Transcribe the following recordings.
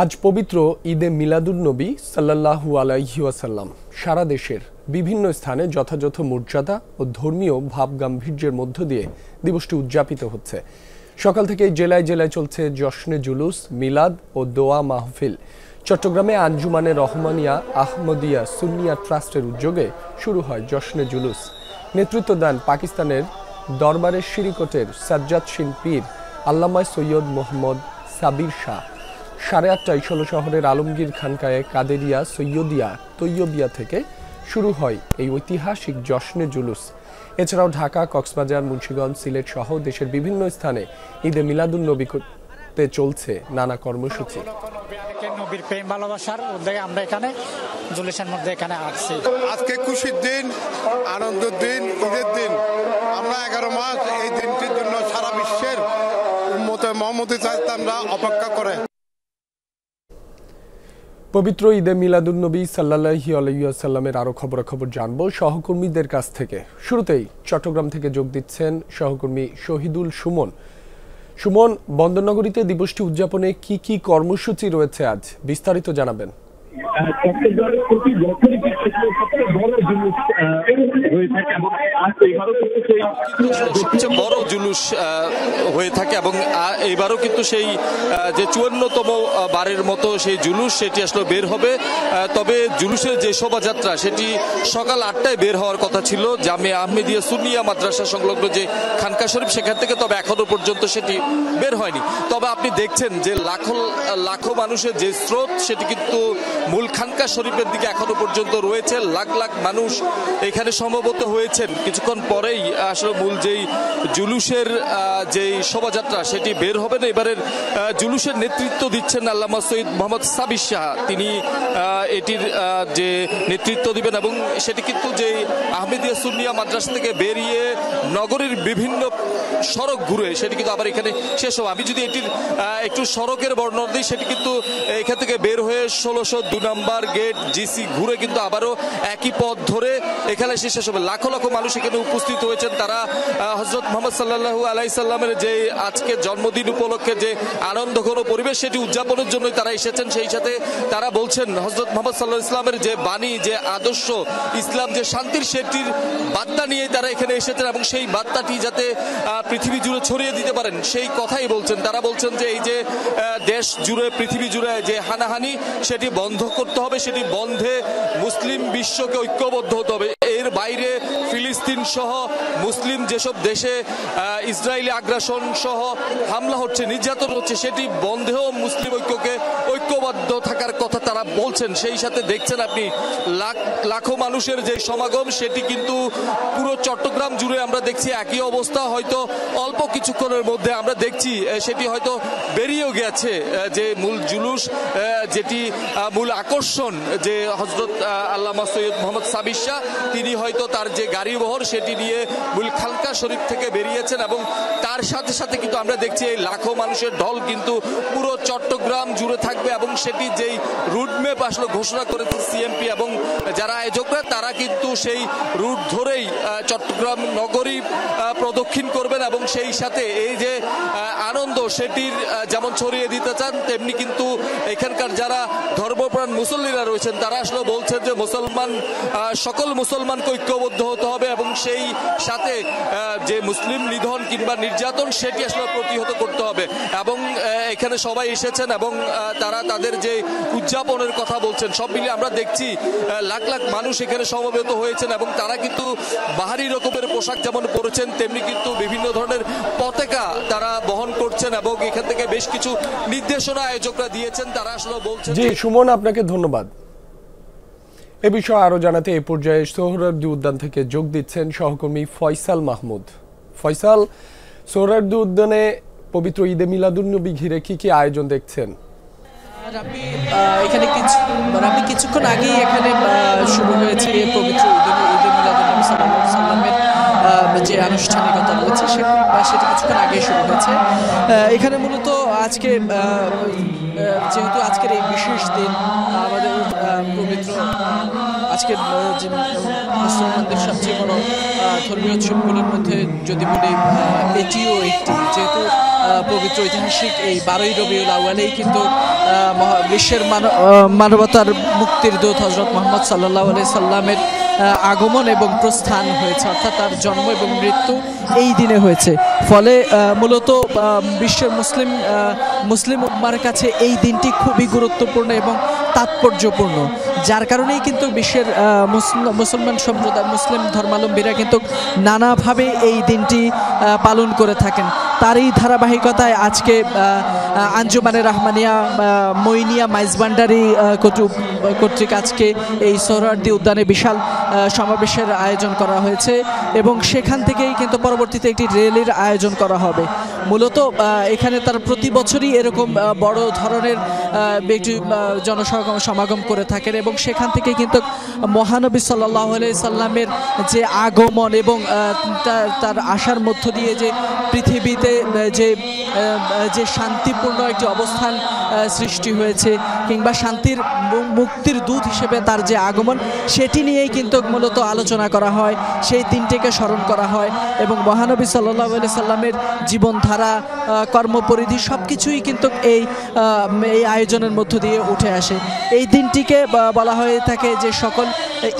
আজ পবিত্র ঈদে মিলাদুন্নবী সাল্লাল্লাহু আলাইহি ওয়াসাল্লাম। সারা দেশের বিভিন্ন স্থানে যথাযথ মর্যাদা ও ধর্মীয় ভাবগাম্ভীর্যের মধ্য দিয়ে দিবসটি উদযাপিত হচ্ছে। সকাল থেকে জেলায় জেলায় চলছে জশ্নে জুলুস, মিলাদ ও দোয়া মাহফিল। চট্টগ্রামে আঞ্জুমানে রহমানিয়া আহমদিয়া সুন্নিয়া ট্রাস্টের উদ্যোগে শুরু হয় জশ্নে জুলুস। নেতৃত্ব দেন পাকিস্তানের দরবারের শিরিকোটের সাজ্জাদ শিন পীর আল্লামা সৈয়দ মোহাম্মদ সাবির শাহ। 8:30টায় ষোলো শহরের আলমগীর খানকায়ে কাদেরিয়া সৈয়দিয়া তৈয়বিয়া থেকে শুরু হয় এই ঐতিহাসিক জশ্নে জুলুস। এছাড়াও ঢাকা, কক্সবাজার, মুন্সিগঞ্জ, সিলেট সহ দেশের বিভিন্ন স্থানে ঈদে মিলাদুন্নবীতে চলছে নানা কর্মসূচি। নবীর প্রেম ভালোবাসার উদ্যোগে আমরা এখানে জুলুসের মধ্যে এখানে আসছি। আজকে খুশির দিন, আনন্দের দিন, ঈদের দিন। আমরা 11 মাস এই দিনটির জন্য সারা বিশ্বের উম্মতে মুহাম্মদী আমরা অপেক্ষা করে। পবিত্র ঈদে মিলাদুন্নবী সাল্লাল্লাহু আলাইহি ওয়াসাল্লামের আরো খবরাখবর জানবো সহকর্মীদের কাছ থেকে। শুরুতেই চট্টগ্রাম থেকে যোগ দিচ্ছেন সহকর্মী শহীদুল সুমন। সুমন, বন্দরনগরীতে দিবসটি উদযাপনে কি কি কর্মসূচি রয়েছে আজ, বিস্তারিত জানাবেন। সবচেয়ে বড় জুলুস হয়ে থাকে এবং এইবারও কিন্তু সেই যে 54তম বারের মতো সেই জুলুস সেটি আসলে বের হবে। তবে জুলুসের যে শোভাযাত্রা সেটি সকাল 8টায় বের হওয়ার কথা ছিল জামিয়া আহমেদিয়া সুন্নিয়া মাদ্রাসা সংলগ্ন যে খানকা শরীফ সেখান থেকে, তবে এখনো পর্যন্ত সেটি বের হয়নি। তবে আপনি দেখছেন যে লাখো মানুষের যে স্রোত সেটি কিন্তু মূল খানকা শরীফের দিকে এখনো পর্যন্ত রয়েছে। লাখ লাখ মানুষ এখানে সমবেত হয়েছেন। কিছুক্ষণ পরেই আসলে মূল যেই জুলুসের যেই শোভাযাত্রা সেটি বের হবে না। এবারের জুলুসের নেতৃত্ব দিচ্ছেন আল্লামা সৈয়দ মোহাম্মদ সাবির শাহ। তিনি এটির যে নেতৃত্ব দিবেন এবং সেটি কিন্তু যে আহমেদিয়া সুন্নিয়া মাদ্রাসা থেকে বেরিয়ে নগরীর বিভিন্ন সড়ক ঘুরে সেটি কিন্তু আবার এখানে শেষ হবে। আমি যদি এটির একটু সড়কের বর্ণনা দিই, সেটি কিন্তু এখান থেকে বের হয়ে 1602 নম্বর গেট জিসি ঘুরে কিন্তু আবারও একই পথ ধরে এখানে শেষ হবে। লাখো লাখো মানুষ এখানে উপস্থিত হয়েছেন। তারা হযরত মুহাম্মদ সাল্লাল্লাহু আলাইহি সাল্লামের যে আজকে জন্মদিন উপলক্ষে যে আনন্দঘন পরিবেশ সেটি উদযাপনের জন্যই তারা এসেছেন। সেই সাথে তারা বলছেন হযরত মুহাম্মদ সাল্লাল্লাহু আলাইহি সাল্লামের যে বাণী, যে আদর্শ, ইসলাম যে শান্তির, সেটির বার্তা নিয়ে তারা এখানে এসেছেন এবং সেই বার্তাটি যাতে পৃথিবী জুড়ে ছড়িয়ে দিতে পারেন সেই কথাই বলছেন। তারা বলছেন যে এই যে দেশ জুড়ে, পৃথিবী জুড়ে যে হানাহানি সেটি বন্ধ করতে হবে, সেটি বন্ধে মুসলিম বিশ্বকে ঐক্যবদ্ধ হতে হবে। এর বাইরে ফিলিস্তিন সহ মুসলিম যেসব দেশে ইসরায়েলি আগ্রাসন সহ হামলা হচ্ছে, নির্যাতন হচ্ছে, সেটি বন্ধেও মুসলিম ঐক্যকে ঐক্যবদ্ধ থাকার কথা তারা বলছেন। সেই সাথে দেখছেন আপনি লাখো মানুষের যে সমাগম সেটি কিন্তু পুরো চট্টগ্রাম জুড়ে আমরা দেখছি একই অবস্থা। হয়তো অল্প কিছুক্ষণের মধ্যে আমরা দেখছি সেটি হয়তো বেরিয়েও গেছে যে মূল জুলুস, যেটি মূল আকর্ষণ যে হযরত আল্লামা সৈয়দ মোহাম্মদ সাবির শাহ, তিনি হয়তো তার যে গাড়ি বহর সেটি নিয়ে মূল খানকা শরীফ থেকে বেরিয়েছেন এবং তার সাথে সাথে কিন্তু আমরা দেখছি এই লাখো মানুষের ঢল কিন্তু পুরো চট্টগ্রাম জুড়ে থাকবে এবং সেটি যেই রুটম্যাপ আসলে ঘোষণা করেছে সিএমপি এবং যারা আয়োজকরা, তারা কিন্তু সেই রুট ধরেই চট্টগ্রাম নগরী প্রদক্ষিণ করবেন এবং সেই সাথে এই যে আনন্দ সেটির যেমন ছড়িয়ে দিতে চান, তেমনি কিন্তু এখানকার যারা ধর্মপ্রাণ মুসল্লিরা রয়েছেন তারা আসলে বলছেন যে সকল মুসলমানকে ঐক্যবদ্ধ হতে হবে এবং সেই সাথে যে মুসলিম নিধন কিংবা নির্যাতন সেটি আসলে প্রতিহত করতে হবে। এবং এখানে সবাই এসেছেন এবং তারা তাদের যে উদযাপনের কথা বলছেন। সব মিলিয়ে আমরা দেখছি লাখ লাখ মানুষ এখানে সমবেত হয়েছেন এবং তারা কিন্তু বাহারি রকমের পোশাক যেমন পরেছেন, তেমনি কিন্তু বিভিন্ন ধরনের পতাকা তারা বহন করছেন এবং এখান থেকে বেশ কিছু নির্দেশনা আয়োজকরা দিয়েছেন। তারা আসলে বলছেন। জি সুমন, আপনাকে ধন্যবাদ। এ বিষয়ে আরো জানাতে এই পর্যায়ে সোহরাওয়ার্দী উদ্যান থেকে যোগ দিচ্ছেন সহকর্মী ফয়সাল মাহমুদ। ফয়সাল, সোহরাওয়ার্দী উদ্যানে পবিত্র ঈদে মিলাদুন্নবী ঘিরে কি কি আয়োজন দেখছেন? এখানে কিছুক্ষণ আগেই এখানে শুরু হয়েছে পবিত্র ঈদে মিলাদুন্নবী সাল্লাল্লাহু আলাইহি সাল্লামের যে আনুষ্ঠানিকতা রয়েছে সেটি কিছুক্ষণ আগে শুরু হয়েছে। এখানে মূলত আজকে যেহেতু আজকের এই বিশেষ দিন, আমাদের পবিত্র আজকে যে মুসলমানদের সবচেয়ে বড় ধর্মীয় উৎসবগুলোর মধ্যে যদি বলি এটিও একটি, যেহেতু পবিত্র ঐতিহাসিক এই 12ই রবিউল আউয়ালেই কিন্তু বিশ্বের মানবতার মুক্তির দূত হযরত মুহাম্মদ সাল্লাল্লাহু আলাইহি সাল্লামের আগমন এবং প্রস্থান হয়েছে, অর্থাৎ তার জন্ম এবং মৃত্যু এই দিনে হয়েছে। ফলে মূলত বিশ্বের মুসলিম উম্মার কাছে এই দিনটি খুবই গুরুত্বপূর্ণ এবং তাৎপর্যপূর্ণ, যার কারণেই কিন্তু বিশ্বের মুসলমান সম্প্রদায়, মুসলিম ধর্মাবলম্বীরা কিন্তু নানাভাবে এই দিনটি পালন করে থাকেন। তারই ধারাবাহিকতায় আজকে আঞ্জুমানে রহমানিয়া মইনিয়া মাইজভান্ডারি কর্তৃক আজকে এই সোহরাওয়ার্দী উদ্যানে বিশাল সমাবেশের আয়োজন করা হয়েছে এবং সেখান থেকেই কিন্তু পরবর্তীতে একটি র্যালির আয়োজন করা হবে। মূলত এখানে তার প্রতি বছরই এরকম বড় ধরনের একটি সমাগম করে থাকেন এবং সেখান থেকে কিন্তু মহানবী সাল্লাল্লাহু আলাইহি সাল্লামের যে আগমন এবং তার আসার মধ্য দিয়ে যে পৃথিবীতে যে শান্তিপূর্ণ একটি অবস্থান সৃষ্টি হয়েছে কিংবা শান্তির মুক্তির দূত হিসেবে তার যে আগমন, সেটি নিয়েই কিন্তু মূলত আলোচনা করা হয়, সেই দিনটিকে স্মরণ করা হয় এবং মহানবী সাল্লাল্লাহু আলাইহি সাল্লামের জীবনধারা, কর্মপরিধি সব কিছুই কিন্তু এই আয়োজনের মধ্য দিয়ে উঠে আসে। এই দিনটিকে বলা হয়ে থাকে যে সকল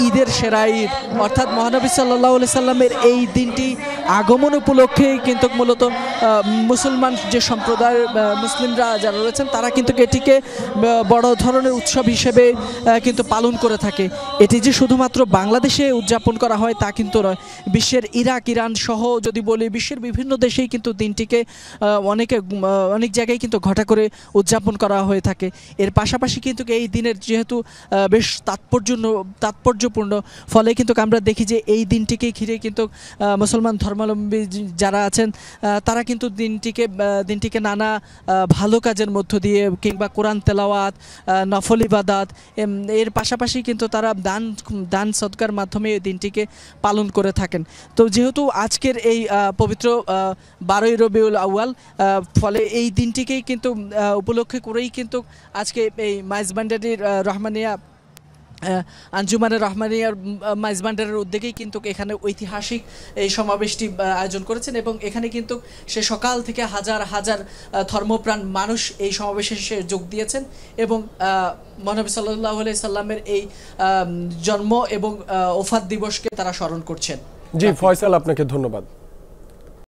ঈদের সেরা ঈদ, অর্থাৎ মহানবী সাল্লাল্লাহু আলাইহি সাল্লামের এই দিনটি আগমন উপলক্ষে কিন্তু মূলত মুসলমান যে সম্প্রদায়, মুসলিমরা যারা রয়েছেন তারা কিন্তু এটিকে বড় ধরনের উৎসব হিসেবে কিন্তু পালন করে থাকে। এটি যে শুধুমাত্র বাংলাদেশে উদযাপন করা হয় তা কিন্তু নয়, বিশ্বের ইরাক, ইরান সহ যদি বলি বিশ্বের বিভিন্ন দেশেই কিন্তু দিনটিকে অনেক জায়গায় কিন্তু ঘটা করে উদযাপন করা হয়ে থাকে। এর পাশাপাশি কিন্তু এই দিনের যেহেতু বেশ তাৎপর্যপূর্ণ, ফলে কিন্তু আমরা দেখি যে এই দিনটিকে ঘিরে কিন্তু মুসলমান ধর্মাবলম্বী যারা আছেন তারা কিন্তু দিনটিকে নানা ভালো কাজের মধ্য দিয়ে কিংবা কোরআন তেলাওয়াত, নফল ইবাদাত, এর পাশাপাশি কিন্তু তারা দান সদকার মাধ্যমে এই দিনটিকে পালন করে থাকেন। তো যেহেতু আজকের এই পবিত্র 12ই রবিউল আউয়াল, ফলে এই দিনটিকেই কিন্তু উপলক্ষে করেই কিন্তু আজকে এই মাইজভান্ডারির রহমানিয়া আঞ্জুমানে রহমানিয়ার মাইজভান্ডারের উদ্যোগেই কিন্তু এখানে ঐতিহাসিক এই সমাবেশটি আয়োজন করেছেন এবং এখানে কিন্তু সে সকাল থেকে হাজার হাজার ধর্মপ্রাণ মানুষ এই সমাবেশে যোগ দিয়েছেন এবং মহানবী সাল্লাল্লাহু আলাইহি সাল্লামের এই জন্ম এবং ওফাত দিবসকে তারা স্মরণ করছেন। জি ফয়সাল, আপনাকে ধন্যবাদ।